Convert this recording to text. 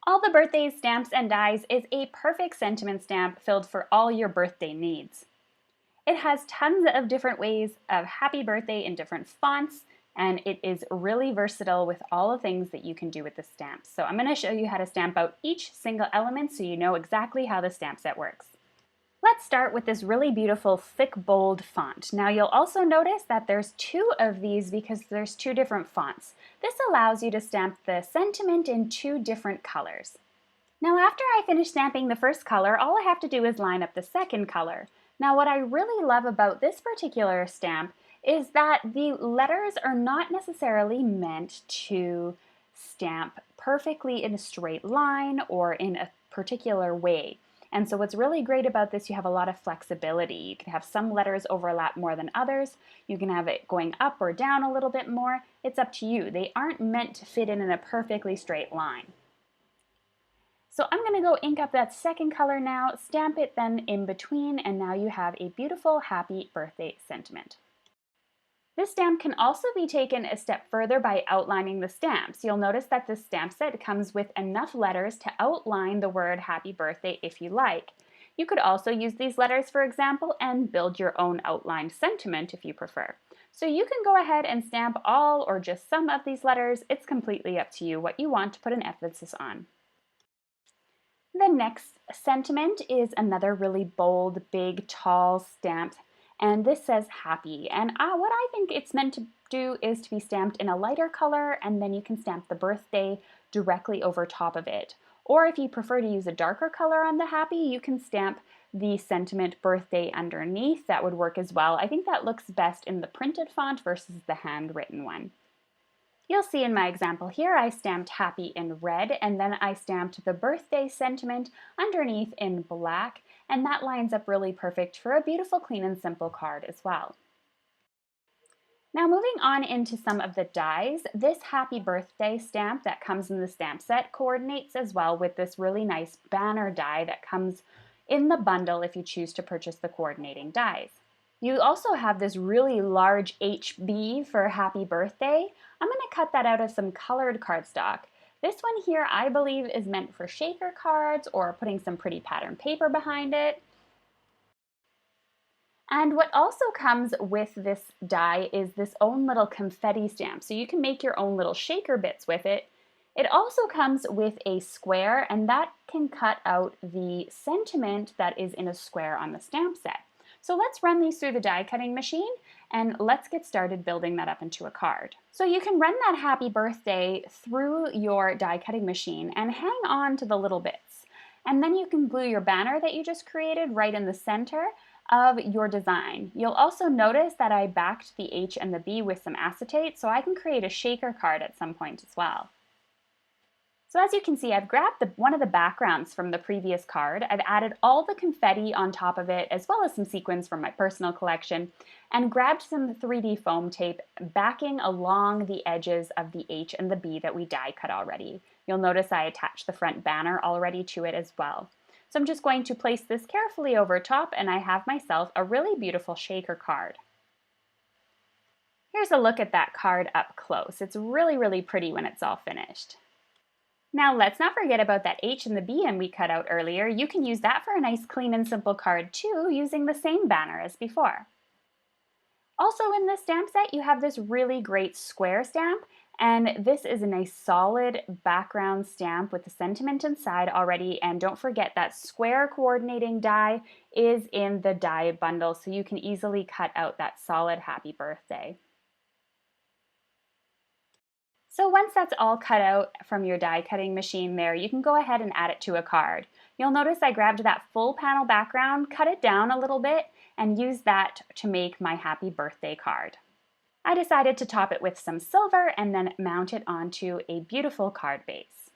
All the Birthdays Stamps and Dies is a perfect sentiment stamp filled for all your birthday needs. It has tons of different ways of happy birthday in different fonts, and it is really versatile with all the things that you can do with the stamps. So I'm going to show you how to stamp out each single element so you know exactly how the stamp set works. Let's start with this really beautiful thick bold font. Now you'll also notice that there's two of these because there's two different fonts. This allows you to stamp the sentiment in two different colors. Now after I finish stamping the first color, all I have to do is line up the second color. Now what I really love about this particular stamp is that the letters are not necessarily meant to stamp perfectly in a straight line or in a particular way. And so what's really great about this, you have a lot of flexibility. You can have some letters overlap more than others. You can have it going up or down a little bit more. It's up to you. They aren't meant to fit in a perfectly straight line. So I'm going to go ink up that second color now, stamp it then in between, and now you have a beautiful happy birthday sentiment. This stamp can also be taken a step further by outlining the stamps. You'll notice that this stamp set comes with enough letters to outline the word happy birthday if you like. You could also use these letters, for example, and build your own outlined sentiment if you prefer. So you can go ahead and stamp all or just some of these letters. It's completely up to you what you want to put an emphasis on. The next sentiment is another really bold, big, tall stamp, and this says happy. And what I think it's meant to do is to be stamped in a lighter color, and then you can stamp the birthday directly over top of it. Or if you prefer to use a darker color on the happy, you can stamp the sentiment birthday underneath. That would work as well. I think that looks best in the printed font versus the handwritten one. You'll see in my example here, I stamped happy in red, and then I stamped the birthday sentiment underneath in black, and that lines up really perfect for a beautiful, clean and simple card as well. Now moving on into some of the dies, this happy birthday stamp that comes in the stamp set coordinates as well with this really nice banner die that comes in the bundle if you choose to purchase the coordinating dies. You also have this really large HB for happy birthday. I'm going to cut that out of some colored cardstock. This one here I believe is meant for shaker cards or putting some pretty pattern paper behind it. And what also comes with this die is this own little confetti stamp, so you can make your own little shaker bits with it. It also comes with a square, and that can cut out the sentiment that is in a square on the stamp set. So let's run these through the die cutting machine and let's get started building that up into a card. So you can run that happy birthday through your die cutting machine and hang on to the little bits. And then you can glue your banner that you just created right in the center of your design. You'll also notice that I backed the H and the B with some acetate so I can create a shaker card at some point as well. So as you can see, I've grabbed one of the backgrounds from the previous card. I've added all the confetti on top of it, as well as some sequins from my personal collection, and grabbed some 3D foam tape backing along the edges of the H and the B that we die cut already. You'll notice I attached the front banner already to it as well. So I'm just going to place this carefully over top, and I have myself a really beautiful shaker card. Here's a look at that card up close. It's really, really pretty when it's all finished. Now let's not forget about that H and the B and we cut out earlier. You can use that for a nice clean and simple card too, using the same banner as before. Also in this stamp set you have this really great square stamp, and this is a nice solid background stamp with the sentiment inside already, and don't forget that square coordinating die is in the die bundle, so you can easily cut out that solid happy birthday. So once that's all cut out from your die cutting machine there, you can go ahead and add it to a card. You'll notice I grabbed that full panel background, cut it down a little bit, and used that to make my happy birthday card. I decided to top it with some silver and then mount it onto a beautiful card base.